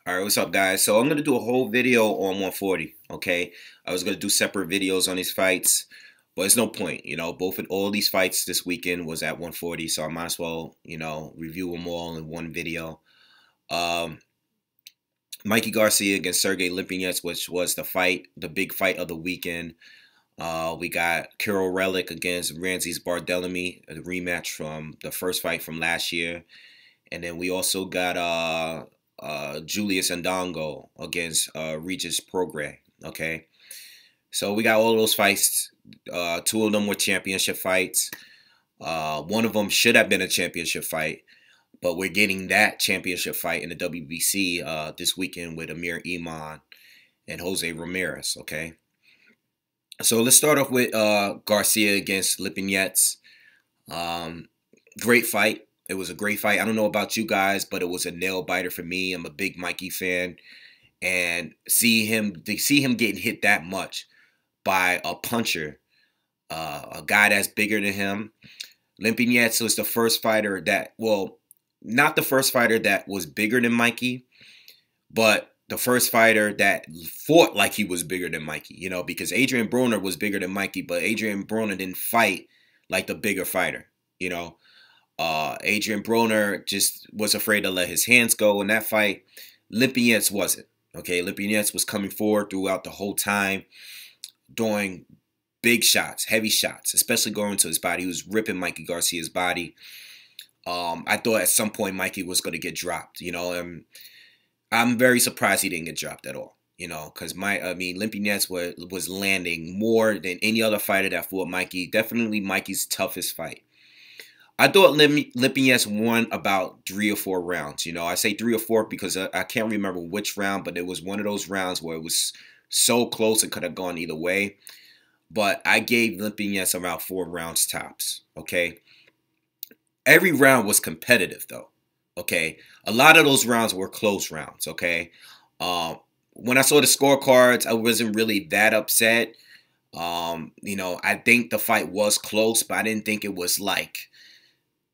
All right, what's up, guys? So I'm going to do a whole video on 140, okay? I was going to do separate videos on these fights, but it's no point, all these fights this weekend was at 140, so I might as well, review them all in one video. Um, Mikey Garcia against Sergey Lipinets, which was the big fight of the weekend. We got Relikh against Ranzis Barthelemy, a rematch from the first fight from last year. And then we also got Julius Ndongo against Regis Prograis. Okay, so we got all those fights. Two of them were championship fights. One of them should have been a championship fight, but we're getting that championship fight in the WBC this weekend with Amir Iman and Jose Ramirez. Okay, so let's start off with Garcia against Lipinets. Great fight. It was a great fight. I don't know about you guys, but it was a nail biter for me. I'm a big Mikey fan, and see him getting hit that much by a puncher, a guy that's bigger than him. Lipinets was the first fighter that, well, not the first fighter that was bigger than Mikey, but the first fighter that fought like he was bigger than Mikey. Because Adrian Broner was bigger than Mikey, but Adrian Broner didn't fight like the bigger fighter. Adrian Broner just was afraid to let his hands go in that fight. Lipinets wasn't. Okay, Lipinets was coming forward throughout the whole time, doing big shots, heavy shots, especially going to his body. He was ripping Mikey Garcia's body. I thought at some point Mikey was going to get dropped. And I'm very surprised he didn't get dropped at all. Because Lipinets was landing more than any other fighter that fought Mikey. Definitely Mikey's toughest fight. I thought Lipinets won about 3 or 4 rounds. I say 3 or 4 because I can't remember which round, but it was one of those rounds where it was so close it could have gone either way. But I gave Lipinets around 4 rounds tops, okay? Every round was competitive, though, okay? A lot of those rounds were close rounds, okay? When I saw the scorecards, I wasn't really that upset. I think the fight was close, but I didn't think it was, like,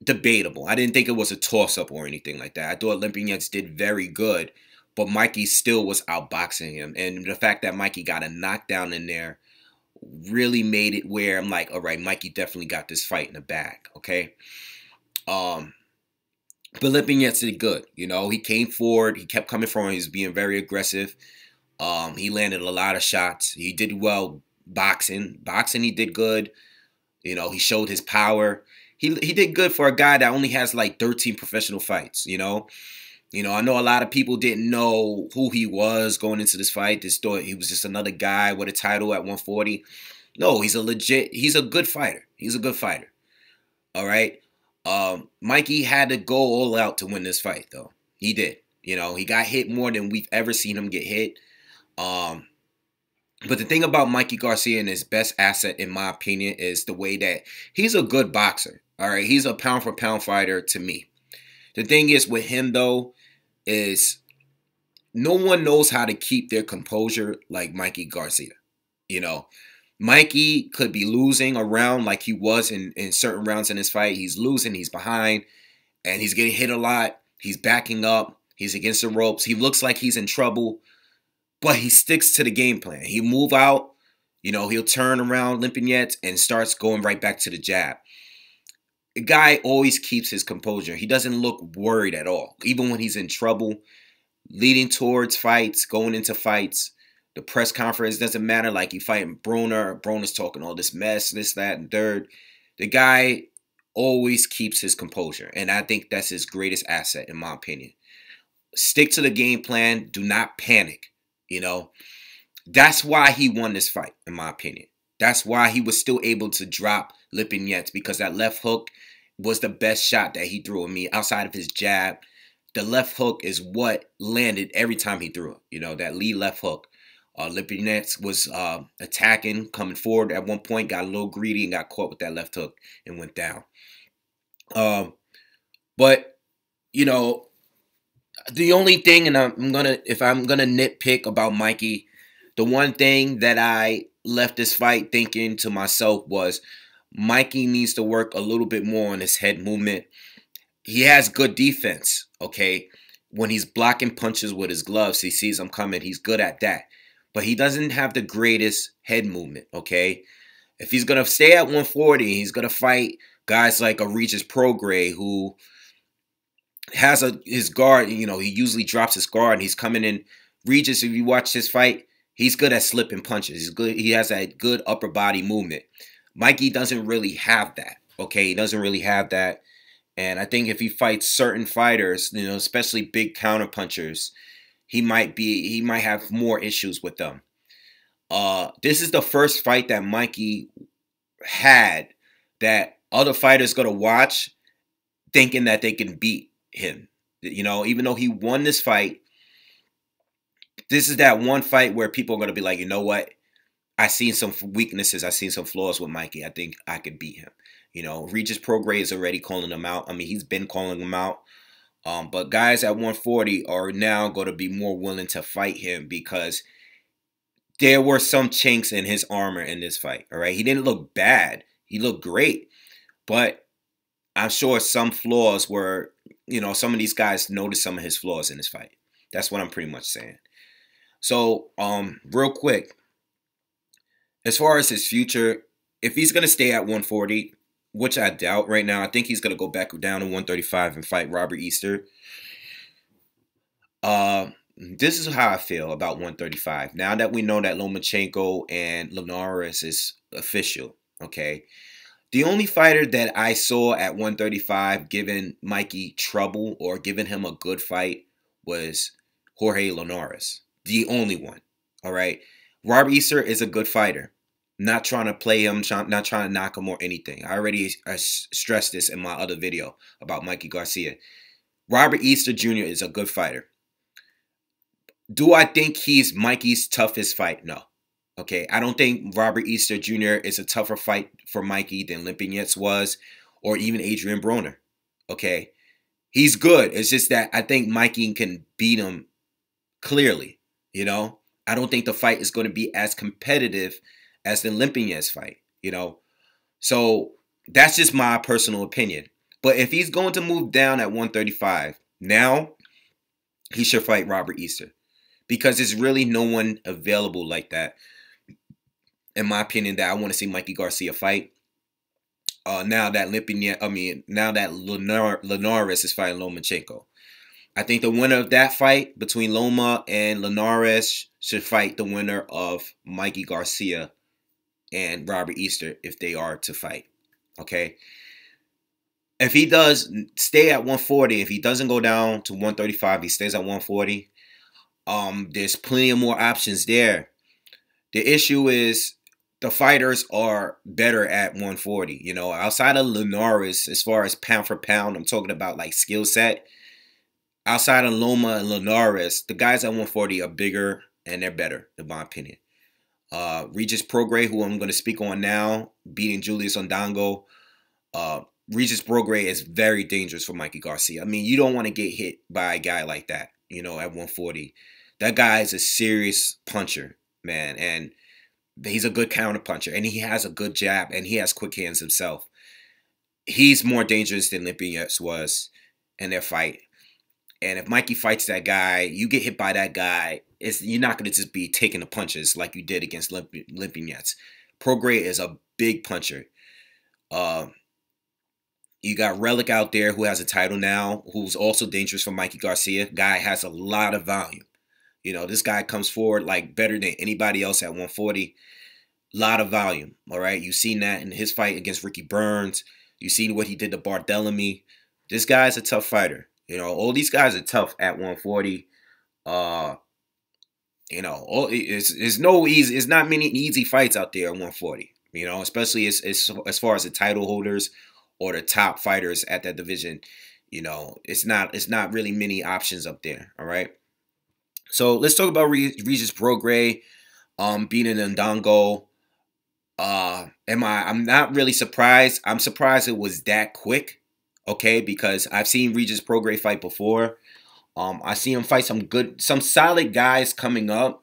debatable. I didn't think it was a toss-up or anything like that. I thought Lipinets did very good, but Mikey still was outboxing him. And the fact that Mikey got a knockdown in there really made it where I'm like, all right, Mikey definitely got this fight in the bag, okay? But Lipinets did good. He came forward. He kept coming forward. He was being very aggressive. He landed a lot of shots. He did well boxing. Boxing, he did good. He showed his power. He did good for a guy that only has like 13 professional fights, I know a lot of people didn't know who he was going into this fight. They thought he was just another guy with a title at 140. No, he's a good fighter. He's a good fighter. All right. Mikey had to go all out to win this fight, though. He did. He got hit more than we've ever seen him get hit. But the thing about Mikey Garcia and his best asset, in my opinion, is the way that he's a good boxer. All right, he's a pound-for-pound fighter to me. The thing is with him, though, is no one knows how to keep their composure like Mikey Garcia. Mikey could be losing a round like he was in certain rounds in his fight. He's losing, he's behind, and he's getting hit a lot. He's backing up. He's against the ropes. He looks like he's in trouble, but he sticks to the game plan. He'll move out. He'll turn around Lipinets and starts going right back to the jab. The guy always keeps his composure. He doesn't look worried at all. Even when he's in trouble, leading towards fights, going into fights, the press conference doesn't matter. Like you fighting Broner. Broner's talking all this mess, this, that, and third. The guy always keeps his composure. And I think that's his greatest asset, in my opinion. Stick to the game plan. Do not panic. That's why he won this fight, in my opinion. That's why he was still able to drop Lipinets, because that left hook was the best shot that he threw at me outside of his jab. The left hook is what landed every time he threw it. That lead left hook. Lipinets was attacking, coming forward at one point, got a little greedy and got caught with that left hook and went down. But, the only thing, and if I'm gonna nitpick about Mikey, the one thing that I left this fight thinking to myself was Mikey needs to work a little bit more on his head movement. He has good defense, okay? when he's blocking punches with his gloves, he sees them coming. He's good at that. But he doesn't have the greatest head movement, okay? If he's going to stay at 140, he's going to fight guys like a Regis Prograis who has his guard, he usually drops his guard and he's coming in. Regis, if you watch his fight, he's good at slipping punches. He's good. He has that good upper body movement. Mikey doesn't really have that, okay? He doesn't really have that. And I think if he fights certain fighters, especially big counter punchers, he might have more issues with them. This is the first fight that Mikey had that other fighters going to watch thinking that they can beat him. Even though he won this fight, this is that one fight where people are going to be like, you know what? I seen some weaknesses. I seen some flaws with Mikey. I think I could beat him. Regis Prograis is already calling him out. I mean, he's been calling him out. But guys at 140 are now going to be more willing to fight him because there were some chinks in his armor in this fight. All right. He didn't look bad. He looked great. But I'm sure some flaws were, some of these guys noticed some of his flaws in this fight. That's what I'm pretty much saying. So, real quick, as far as his future, if he's going to stay at 140, which I doubt right now, I think he's going to go back down to 135 and fight Robert Easter. This is how I feel about 135. Now that we know that Lomachenko and Linares is official, okay? The only fighter that I saw at 135 giving Mikey trouble or giving him a good fight was Jorge Linares. The only one, all right? Robert Easter is a good fighter. Not trying to play him, not trying to knock him or anything. I already stressed this in my other video about Mikey Garcia. Robert Easter Jr. is a good fighter. Do I think he's Mikey's toughest fight? No. Okay, I don't think Robert Easter Jr. is a tougher fight for Mikey than Lipinets was or even Adrian Broner. Okay, he's good. It's just that I think Mikey can beat him clearly. I don't think the fight is going to be as competitive as the Lipinets fight. So that's just my personal opinion. But if he's going to move down at 135, now he should fight Robert Easter because there's really no one available like that, in my opinion, that I want to see Mikey Garcia fight. Now that Linares is fighting Lomachenko. I think the winner of that fight between Loma and Linares should fight the winner of Mikey Garcia and Robert Easter if they are to fight. Okay? If he does stay at 140, if he doesn't go down to 135, he stays at 140, there's plenty of more options there. The issue is the fighters are better at 140. Outside of Linares, as far as pound for pound, I'm talking about like skill set. Outside of Loma and Linares, the guys at 140 are bigger and they're better, in my opinion. Regis Prograis, who I'm going to speak on now, beating Julius Ondango. Regis Prograis is very dangerous for Mikey Garcia. I mean, you don't want to get hit by a guy like that, at 140. That guy is a serious puncher, man, and he's a good counter puncher, and he has a good jab, and he has quick hands himself. He's more dangerous than Lipinets was in their fight. And if Mikey fights that guy, you get hit by that guy, you're not going to just be taking the punches like you did against Lipinets. Prograis is a big puncher. You got Relikh out there who has a title now, who's also dangerous for Mikey Garcia. Guy has a lot of volume. This guy comes forward like better than anybody else at 140. Lot of volume, all right? You've seen that in his fight against Ricky Burns. You've seen what he did to Barthélemy. This guy's a tough fighter. All these guys are tough at 140. It's not many easy fights out there at 140. Especially as far as the title holders or the top fighters at that division. It's not really many options up there. All right. So let's talk about Regis Prograis beating Ndongo. I'm not really surprised. I'm surprised it was that quick. Okay, because I've seen Regis Prograis fight before. I see him fight some solid guys coming up.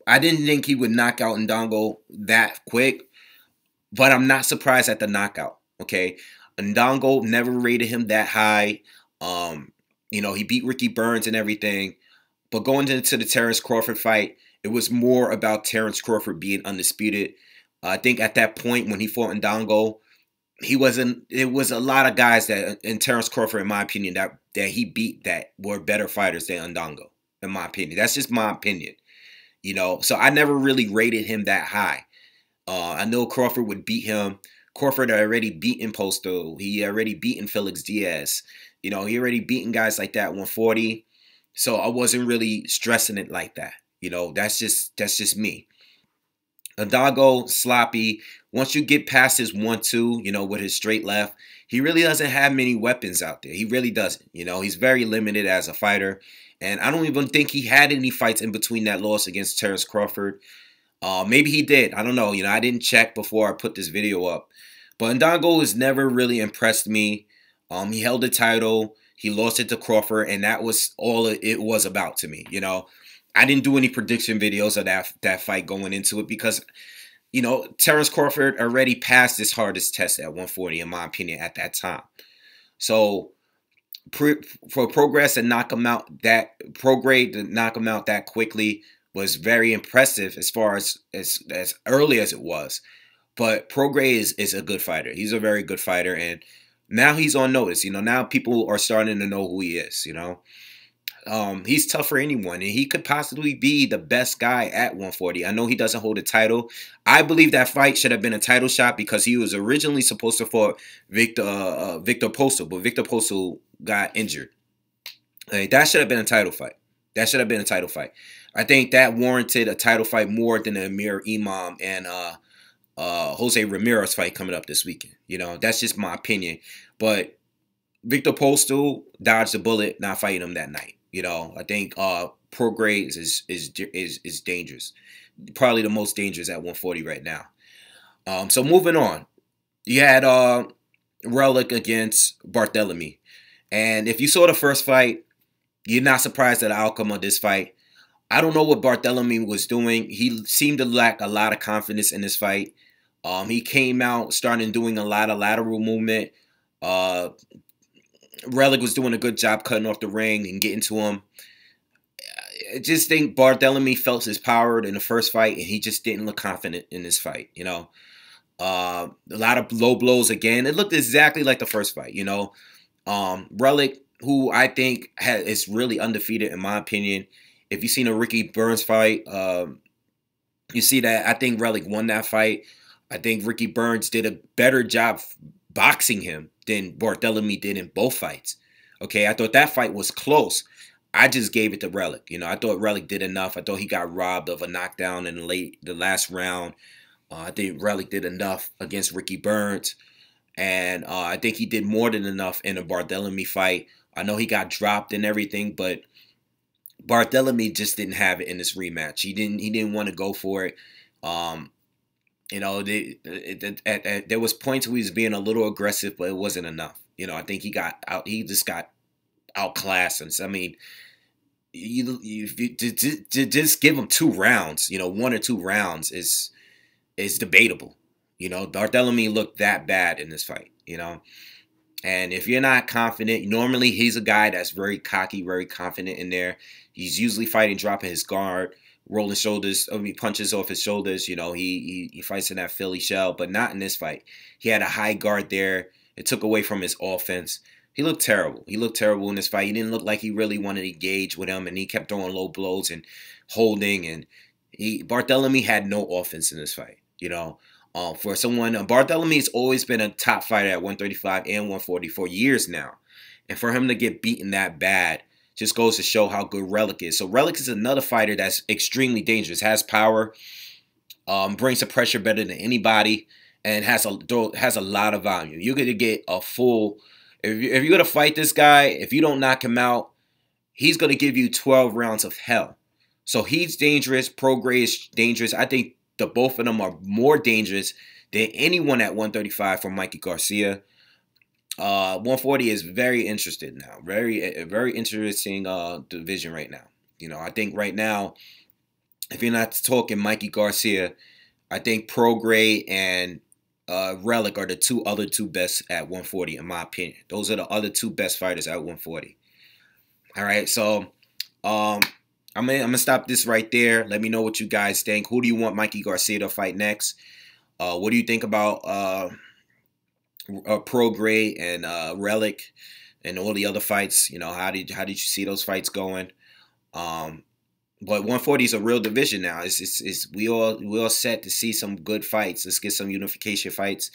I didn't think he would knock out Ndongo that quick, but I'm not surprised at the knockout. Okay, Ndongo never rated him that high. You know, he beat Ricky Burns and everything. But going into the Terrence Crawford fight, it was more about Terrence Crawford being undisputed. I think at that point when he fought Ndongo, he wasn't. It was a lot of guys that, in Terrence Crawford, in my opinion, that he beat that were better fighters than Ndongo. In my opinion, that's just my opinion. You know, so I never really rated him that high. I know Crawford would beat him. Crawford had already beaten Posto. He already beaten Felix Diaz. You know, he already beaten guys like that 140. So I wasn't really stressing it like that. You know, that's just me. Ndongo, sloppy. Once you get past his 1-2, you know, with his straight left, he really doesn't have many weapons out there. He really doesn't. You know, he's very limited as a fighter. And I don't even think he had any fights in between that loss against Terrence Crawford. Maybe he did. I don't know. You know, I didn't check before I put this video up. But Ndongo has never really impressed me. He held the title. He lost it to Crawford. And that was all it was about to me, you know. I didn't do any prediction videos of that fight going into it because, you know, Terrence Crawford already passed his hardest test at 140, in my opinion, at that time. So for Prograis to knock him out Prograis to knock him out that quickly was very impressive as far as early as it was. But Prograis is a good fighter. He's a very good fighter, and now he's on notice. You know, now people are starting to know who he is. You know. He's tough for anyone, and he could possibly be the best guy at 140. I know he doesn't hold a title. I believe that fight should have been a title shot because he was originally supposed to fight Victor Posto, but Victor Posto got injured. That should have been a title fight. That should have been a title fight. I think that warranted a title fight more than the Amir Imam and Jose Ramirez fight coming up this weekend. You know, that's just my opinion. But Victor Posto dodged the bullet not fighting him that night. You know, I think Prograis is dangerous. Probably the most dangerous at 140 right now. So moving on. You had Relikh against Barthélemy. And if you saw the first fight, you're not surprised at the outcome of this fight. I don't know what Barthélemy was doing. He seemed to lack a lot of confidence in this fight. He came out starting doing a lot of lateral movement. Relikh was doing a good job cutting off the ring and getting to him. I just think Barthélemy felt his power in the first fight, and he just didn't look confident in this fight, you know. A lot of low blows again. It looked exactly like the first fight, you know. Relikh, who I think is really undefeated in my opinion. If you've seen a Ricky Burns fight, you see that I think Relikh won that fight. I think Ricky Burns did a better job boxing him than Barthélemy did in both fights. Okay, I thought that fight was close. I just gave it to Relikh. You know, I thought Relikh did enough. I thought he got robbed of a knockdown in the last round. I think Relikh did enough against Ricky Burns. And I think he did more than enough in the Barthélemy fight. I know he got dropped and everything, but Barthélemy just didn't have it in this rematch. He didn't want to go for it. You know, there was points where he was being a little aggressive, but it wasn't enough. You know, I think he just got outclassed. And so, I mean, you just give him 2 rounds. You know, 1 or 2 rounds is debatable. You know, Barthélemy looked that bad in this fight. You know, and if you're not confident, normally he's a guy that's very cocky, very confident in there. He's usually fighting dropping his guard, rolling shoulders. I mean, punches off his shoulders. You know, he fights in that Philly shell, but not in this fight. He had a high guard there. It took away from his offense. He looked terrible. He looked terrible in this fight. He didn't look like he really wanted to engage with him, and he kept throwing low blows and holding. And Barthélemy had no offense in this fight. You know, for someone, Barthélemy has always been a top fighter at 135 and 140 for years now, and for him to get beaten that bad just goes to show how good Relikh is. So Relikh is another fighter that's extremely dangerous, has power, brings the pressure better than anybody, and has a lot of volume. You're going to get a full, if you're going to fight this guy, if you don't knock him out, he's going to give you 12 rounds of hell. So he's dangerous. Prograis is dangerous. I think the both of them are more dangerous than anyone at 135 for Mikey Garcia. 140 is very interested now. Very interesting division right now. You know, I think right now, if you're not talking Mikey Garcia, I think Prograis and Relikh are the other two best at 140 in my opinion. Those are the other 2 best fighters at 140. All right, so I'm gonna stop this right there. Let me know what you guys think. Who do you want Mikey Garcia to fight next? What do you think about Prograis and Relikh and all the other fights? You know, how did you see those fights going? But 140 is a real division now. It's we all set to see some good fights. Let's get some unification fights.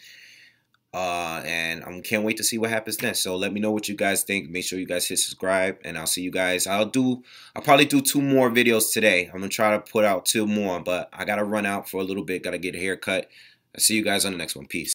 And I can't wait to see what happens next. So let me know what you guys think. Make sure you guys hit subscribe, and I'll see you guys. I'll probably do 2 more videos today. I'm gonna try to put out 2 more, but I gotta run out for a little bit. Gotta get a haircut. I'll see you guys on the next one. Peace.